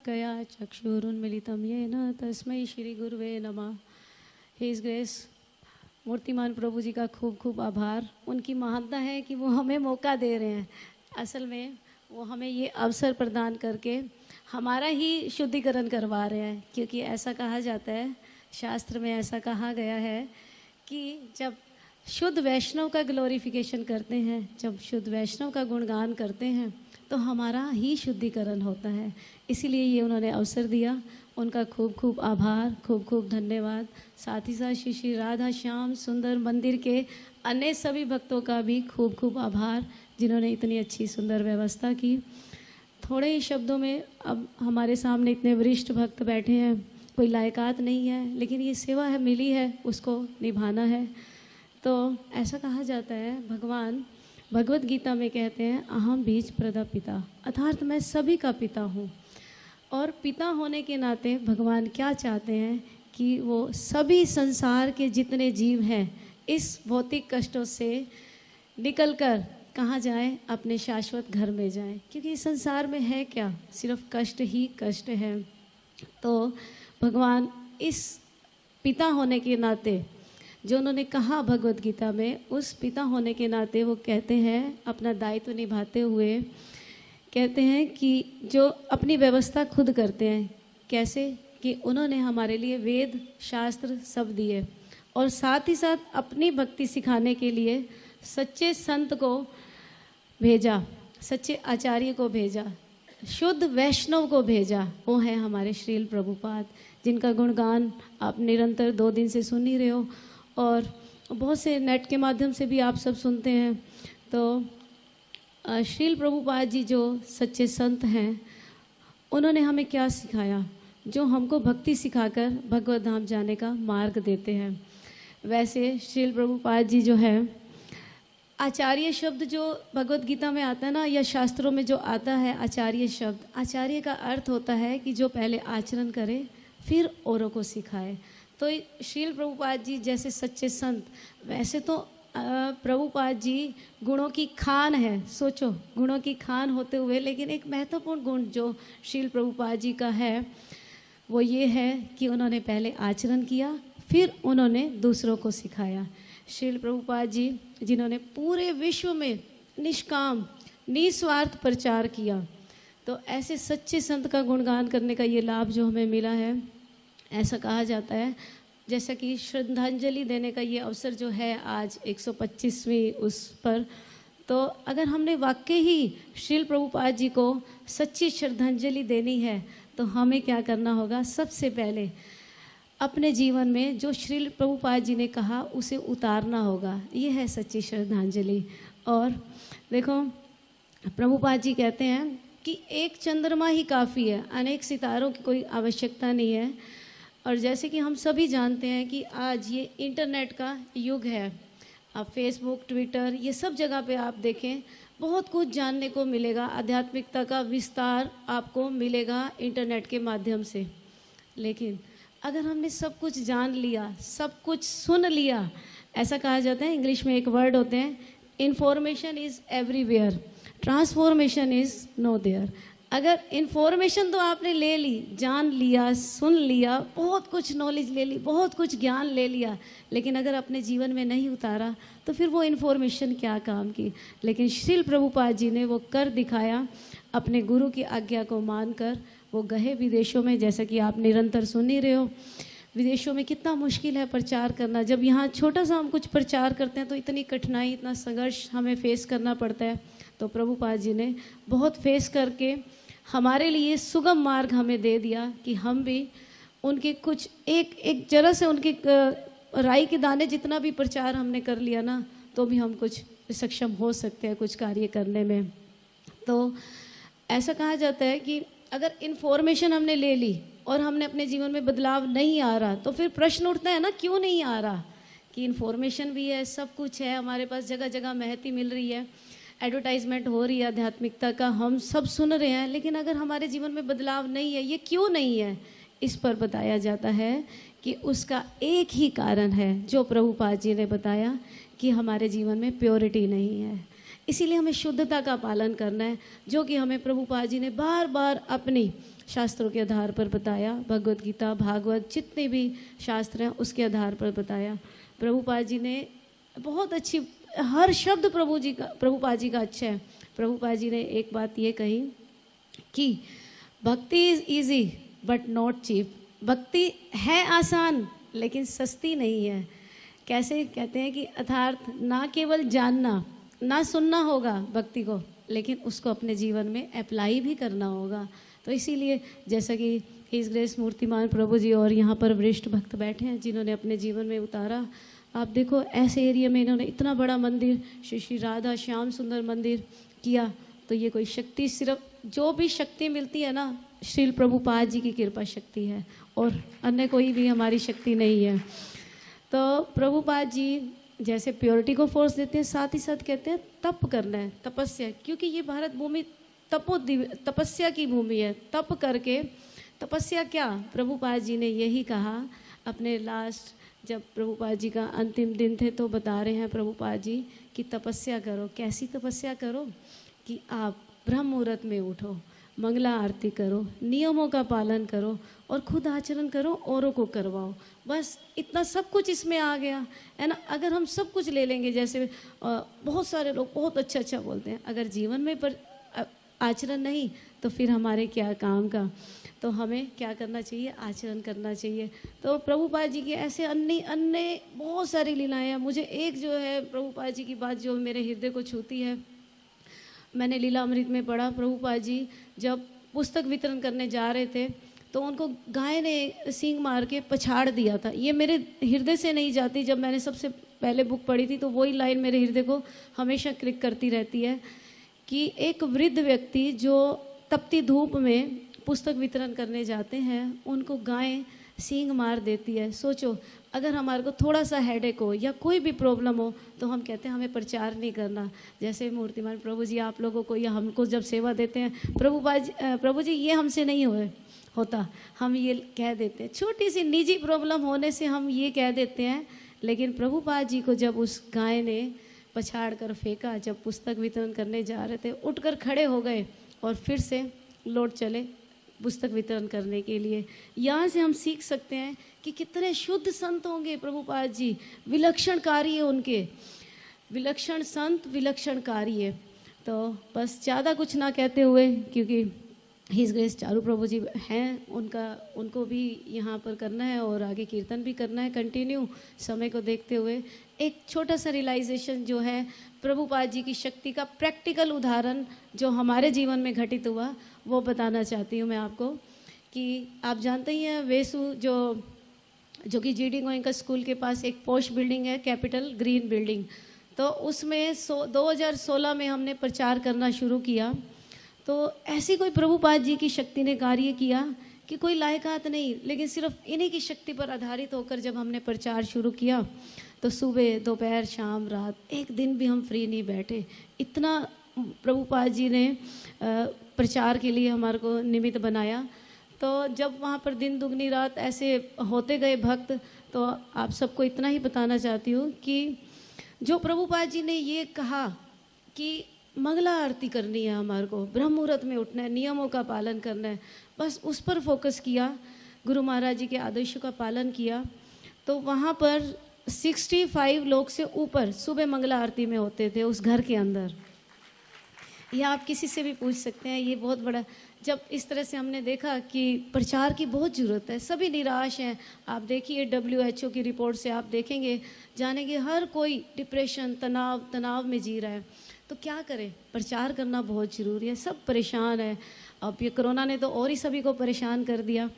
ज्ञानतिमिरान्धस्य चक्षुरुन्मिलितं येन तस्मै श्री गुरुवे नमः। हिज ग्रेस मूर्तिमान प्रभु जी का खूब खूब आभार। उनकी महानता है कि वो हमें मौका दे रहे हैं। असल में वो हमें ये अवसर प्रदान करके हमारा ही शुद्धिकरण करवा रहे हैं, क्योंकि ऐसा कहा जाता है, शास्त्र में ऐसा कहा गया है कि जब शुद्ध वैष्णव का ग्लोरिफिकेशन करते हैं, जब शुद्ध वैष्णव का गुणगान करते हैं तो हमारा ही शुद्धिकरण होता है। इसीलिए ये उन्होंने अवसर दिया, उनका खूब खूब आभार, खूब खूब धन्यवाद। साथ ही साथ श्री श्री राधा श्याम सुंदर मंदिर के अन्य सभी भक्तों का भी खूब खूब आभार, जिन्होंने इतनी अच्छी सुंदर व्यवस्था की। थोड़े ही शब्दों में, अब हमारे सामने इतने वरिष्ठ भक्त बैठे हैं, कोई लायकात नहीं है, लेकिन ये सेवा है मिली है, उसको निभाना है। तो ऐसा कहा जाता है, भगवान भगवत गीता में कहते हैं, अहम बीज प्रदा पिता, अर्थात मैं सभी का पिता हूँ। और पिता होने के नाते भगवान क्या चाहते हैं कि वो सभी संसार के जितने जीव हैं इस भौतिक कष्टों से निकलकर कहाँ जाएं? अपने शाश्वत घर में जाएं, क्योंकि इस संसार में है क्या? सिर्फ कष्ट ही कष्ट है। तो भगवान इस पिता होने के नाते, जो उन्होंने कहा भगवत गीता में, उस पिता होने के नाते वो कहते हैं, अपना दायित्व निभाते हुए कहते हैं कि जो अपनी व्यवस्था खुद करते हैं। कैसे? कि उन्होंने हमारे लिए वेद शास्त्र सब दिए और साथ ही साथ अपनी भक्ति सिखाने के लिए सच्चे संत को भेजा, सच्चे आचार्य को भेजा, शुद्ध वैष्णव को भेजा। वो हैं हमारे श्रील प्रभुपाद, जिनका गुणगान आप निरंतर 2 दिन से सुन ही रहे हो और बहुत से नेट के माध्यम से भी आप सब सुनते हैं। तो श्रील प्रभुपाद जी जो सच्चे संत हैं, उन्होंने हमें क्या सिखाया? जो हमको भक्ति सिखाकर भगवत धाम जाने का मार्ग देते हैं। वैसे श्रील प्रभुपाद जी जो है, आचार्य शब्द जो भगवत गीता में आता है ना, या शास्त्रों में जो आता है आचार्य शब्द, आचार्य का अर्थ होता है कि जो पहले आचरण करे फिर औरों को सिखाए। तो श्रील प्रभुपाद जी जैसे सच्चे संत, वैसे तो प्रभुपाद जी गुणों की खान है। सोचो, गुणों की खान होते हुए, लेकिन एक महत्वपूर्ण गुण जो श्रील प्रभुपाद जी का है वो ये है कि उन्होंने पहले आचरण किया, फिर उन्होंने दूसरों को सिखाया। श्रील प्रभुपाद जी जिन्होंने पूरे विश्व में निष्काम निस्वार्थ प्रचार किया, तो ऐसे सच्चे संत का गुणगान करने का ये लाभ जो हमें मिला है। ऐसा कहा जाता है, जैसा कि श्रद्धांजलि देने का ये अवसर जो है आज 125वीं उस पर, तो अगर हमने वाकई ही श्रील प्रभुपाद जी को सच्ची श्रद्धांजलि देनी है तो हमें क्या करना होगा? सबसे पहले अपने जीवन में जो श्रील प्रभुपाद जी ने कहा उसे उतारना होगा। ये है सच्ची श्रद्धांजलि। और देखो, प्रभुपाद जी कहते हैं कि एक चंद्रमा ही काफ़ी है, अनेक सितारों की कोई आवश्यकता नहीं है। और जैसे कि हम सभी जानते हैं कि आज ये इंटरनेट का युग है। आप फेसबुक, ट्विटर, ये सब जगह पे आप देखें, बहुत कुछ जानने को मिलेगा, आध्यात्मिकता का विस्तार आपको मिलेगा इंटरनेट के माध्यम से। लेकिन अगर हमने सब कुछ जान लिया, सब कुछ सुन लिया, ऐसा कहा जाता है, इंग्लिश में एक वर्ड होते हैं, information is everywhere, transformation is no there. अगर इन्फॉर्मेशन तो आपने ले ली, जान लिया, सुन लिया, बहुत कुछ नॉलेज ले ली, बहुत कुछ ज्ञान ले लिया, लेकिन अगर अपने जीवन में नहीं उतारा तो फिर वो इन्फॉर्मेशन क्या काम की। लेकिन श्रील प्रभुपाद जी ने वो कर दिखाया, अपने गुरु की आज्ञा को मानकर वो गए विदेशों में। जैसा कि आप निरंतर सुन ही रहे हो, विदेशों में कितना मुश्किल है प्रचार करना। जब यहाँ छोटा सा हम कुछ प्रचार करते हैं तो इतनी कठिनाई, इतना संघर्ष हमें फेस करना पड़ता है। तो प्रभुपाद जी ने बहुत फेस करके हमारे लिए सुगम मार्ग हमें दे दिया कि हम भी उनके कुछ एक जरा से उनके राई के दाने जितना भी प्रचार हमने कर लिया ना, तो भी हम कुछ सक्षम हो सकते हैं कुछ कार्य करने में। तो ऐसा कहा जाता है कि अगर इन्फॉर्मेशन हमने ले ली और हमने अपने जीवन में बदलाव नहीं आ रहा, तो फिर प्रश्न उठता है ना, क्यों नहीं आ रहा? कि इन्फॉर्मेशन भी है, सब कुछ है हमारे पास, जगह जगह महती मिल रही है, एडवर्टाइजमेंट हो रही है आध्यात्मिकता का, हम सब सुन रहे हैं, लेकिन अगर हमारे जीवन में बदलाव नहीं है, ये क्यों नहीं है? इस पर बताया जाता है कि उसका एक ही कारण है जो प्रभुपाद जी ने बताया, कि हमारे जीवन में प्योरिटी नहीं है। इसीलिए हमें शुद्धता का पालन करना है, जो कि हमें प्रभुपाद जी ने बार बार अपनी शास्त्रों के आधार पर बताया। भगवत गीता, भागवत, जितने भी शास्त्र हैं उसके आधार पर बताया। प्रभुपाद जी ने बहुत अच्छी, हर शब्द प्रभुपाद जी का अच्छा है। प्रभुपाद जी ने एक बात ये कही कि भक्ति is easy but not cheap. भक्ति है आसान लेकिन सस्ती नहीं है। कैसे कहते हैं कि अर्थात ना केवल जानना, ना सुनना होगा भक्ति को, लेकिन उसको अपने जीवन में अप्लाई भी करना होगा। तो इसीलिए जैसा कि हिज ग्रेस मूर्तिमान प्रभु जी और यहाँ पर वरिष्ठ भक्त बैठे हैं जिन्होंने अपने जीवन में उतारा। आप देखो ऐसे एरिया में इन्होंने इतना बड़ा मंदिर, श्री श्री राधा श्याम सुंदर मंदिर किया। तो ये कोई शक्ति, सिर्फ जो भी शक्ति मिलती है ना, श्रील प्रभुपाद जी की कृपा शक्ति है और अन्य कोई भी हमारी शक्ति नहीं है। तो प्रभुपाद जी जैसे प्योरिटी को फोर्स देते हैं, साथ ही साथ कहते हैं तप करना है, तपस्या, क्योंकि ये भारत भूमि तपस्या की भूमि है। तप करके, तपस्या क्या, प्रभुपाद जी ने यही कहा अपने लास्ट, जब प्रभुपाद जी का अंतिम दिन थे तो बता रहे हैं प्रभुपाद जी कि तपस्या करो। कैसी तपस्या करो कि आप ब्रह्म मुहूर्त में उठो, मंगला आरती करो, नियमों का पालन करो और खुद आचरण करो, औरों को करवाओ। बस इतना सब कुछ इसमें आ गया है ना। अगर हम सब कुछ ले लेंगे, जैसे बहुत सारे लोग बहुत अच्छा अच्छा बोलते हैं, अगर जीवन में पर आचरण नहीं तो फिर हमारे क्या काम का। तो हमें क्या करना चाहिए, आचरण करना चाहिए। तो प्रभुपाद जी की ऐसे अन्य अन्य बहुत सारी लीलाएं हैं। मुझे एक जो है प्रभुपाद जी की बात जो मेरे हृदय को छूती है, मैंने लीला अमृत में पढ़ा, प्रभुपाद जी जब पुस्तक वितरण करने जा रहे थे तो उनको गाय ने सींग मार के पछाड़ दिया था। ये मेरे हृदय से नहीं जाती। जब मैंने सबसे पहले बुक पढ़ी थी तो वही लाइन मेरे हृदय को हमेशा क्लिक करती रहती है कि एक वृद्ध व्यक्ति जो तपती धूप में पुस्तक वितरण करने जाते हैं, उनको गाय सींग मार देती है। सोचो, अगर हमारे को थोड़ा सा हेडेक हो या कोई भी प्रॉब्लम हो तो हम कहते हैं हमें प्रचार नहीं करना। जैसे मूर्तिमान प्रभु जी आप लोगों को या हमको जब सेवा देते हैं, प्रभु जी ये हमसे नहीं होता, हम ये कह देते हैं। छोटी सी निजी प्रॉब्लम होने से हम ये कह देते हैं, लेकिन प्रभुपाद जी को जब उस गाय ने पछाड़ कर फेंका, जब पुस्तक वितरण करने जा रहे थे, उठकर खड़े हो गए और फिर से लौट चले पुस्तक वितरण करने के लिए। यहाँ से हम सीख सकते हैं कि कितने शुद्ध संत होंगे प्रभुपाद जी, विलक्षण कार्य है उनके, विलक्षण संत, विलक्षण कार्य। तो बस ज़्यादा कुछ ना कहते हुए, क्योंकि हिज ग्रेस चारू प्रभु जी हैं, उनको भी यहाँ पर करना है और आगे कीर्तन भी करना है कंटिन्यू। समय को देखते हुए एक छोटा सा रियलाइजेशन जो है प्रभुपाद जी की शक्ति का प्रैक्टिकल उदाहरण जो हमारे जीवन में घटित हुआ वो बताना चाहती हूँ मैं आपको। कि आप जानते ही हैं वेसु जो कि GD गोयनका स्कूल के पास एक पॉश बिल्डिंग है, कैपिटल ग्रीन बिल्डिंग। तो उसमें 2016 में हमने प्रचार करना शुरू किया। तो ऐसी कोई प्रभुपाद जी की शक्ति ने कार्य किया कि कोई लायकात नहीं, लेकिन सिर्फ इन्हीं की शक्ति पर आधारित होकर जब हमने प्रचार शुरू किया तो सुबह, दोपहर, शाम, रात, एक दिन भी हम फ्री नहीं बैठे। इतना प्रभुपाद जी ने प्रचार के लिए हमारे को निमित्त बनाया। तो जब वहाँ पर दिन दुगनी रात ऐसे होते गए भक्त, तो आप सबको इतना ही बताना चाहती हूँ कि जो प्रभुपाद जी ने ये कहा कि मंगला आरती करनी है, हमारे को ब्रह्म मुहूर्त में उठना है, नियमों का पालन करना है, बस उस पर फोकस किया, गुरु महाराज जी के आदेशों का पालन किया। तो वहाँ पर 65 लोग से ऊपर सुबह मंगला आरती में होते थे उस घर के अंदर। यह आप किसी से भी पूछ सकते हैं, ये बहुत बड़ा। जब इस तरह से हमने देखा कि प्रचार की बहुत ज़रूरत है, सभी निराश हैं। आप देखिए WHO की रिपोर्ट से आप देखेंगे, जानेंगे हर कोई डिप्रेशन, तनाव में जी रहा है। तो क्या करें, प्रचार करना बहुत ज़रूरी है। सब परेशान है। अब ये कोरोना ने तो और ही सभी को परेशान कर दिया।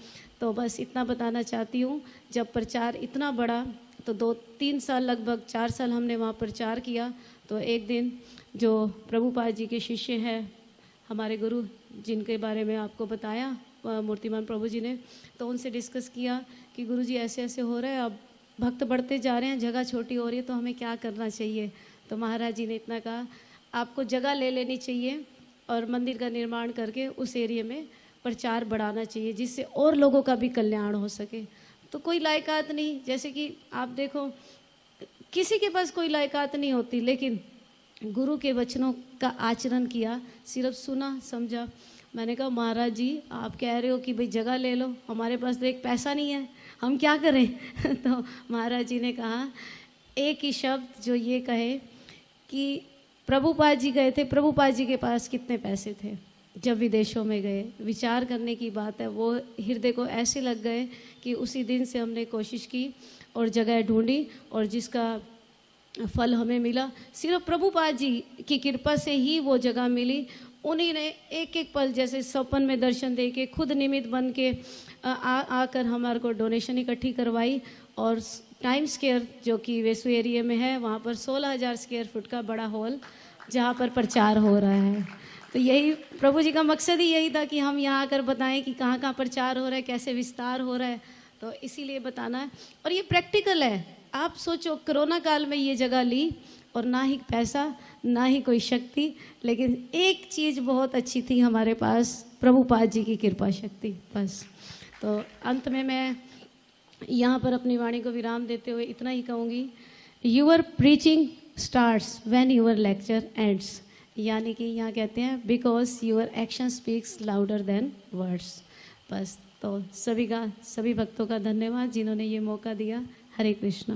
तो बस इतना बताना चाहती हूँ, जब प्रचार इतना बड़ा, तो 2-3 साल, लगभग 4 साल हमने वहाँ प्रचार किया। तो एक दिन जो प्रभुपाद जी के शिष्य हैं, हमारे गुरु जिनके बारे में आपको बताया मूर्तिमान प्रभु जी ने, तो उनसे डिस्कस किया कि गुरु जी ऐसे ऐसे हो रहा है, अब भक्त बढ़ते जा रहे हैं, जगह छोटी हो रही है, तो हमें क्या करना चाहिए। तो महाराज जी ने इतना कहा, आपको जगह ले लेनी चाहिए और मंदिर का निर्माण करके उस एरिया में प्रचार बढ़ाना चाहिए, जिससे और लोगों का भी कल्याण हो सके। तो कोई लायकात नहीं, जैसे कि आप देखो किसी के पास कोई लायकात नहीं होती, लेकिन गुरु के वचनों का आचरण किया, सिर्फ सुना समझा। मैंने कहा महाराज जी आप कह रहे हो कि भाई जगह ले लो, हमारे पास तो एक पैसा नहीं है, हम क्या करें? तो महाराज जी ने कहा एक ही शब्द जो ये कहे कि प्रभुपाद जी गए थे, प्रभुपाद जी के पास कितने पैसे थे जब विदेशों में गए? विचार करने की बात है, वो हृदय को ऐसे लग गए कि उसी दिन से हमने कोशिश की और जगह ढूंढी, और जिसका फल हमें मिला सिर्फ प्रभुपाद जी की कृपा से ही वो जगह मिली। उन्हीं ने एक एक पल जैसे सपन में दर्शन दे के खुद निमित्त बन के आकर हमारे को डोनेशन इकट्ठी करवाई, और टाइम स्क्वायर जो कि वेसु एरिया में है वहाँ पर 16,000 स्क्वायर फुट का बड़ा हॉल जहाँ पर प्रचार हो रहा है। तो यही प्रभु जी का मकसद ही यही था कि हम यहाँ आकर बताएं कि कहाँ कहाँ प्रचार हो रहा है, कैसे विस्तार हो रहा है, तो इसीलिए बताना है। और ये प्रैक्टिकल है, आप सोचो कोरोना काल में ये जगह ली और ना ही पैसा ना ही कोई शक्ति, लेकिन एक चीज़ बहुत अच्छी थी हमारे पास, प्रभुपाद जी की कृपा शक्ति, बस। तो अंत में मैं यहाँ पर अपनी वाणी को विराम देते हुए इतना ही कहूँगी, your preaching starts when your lecture ends, यानी कि यहाँ कहते हैं because your action speaks louder than words, बस। तो सभी भक्तों का धन्यवाद जिन्होंने ये मौका दिया। हरे कृष्णा।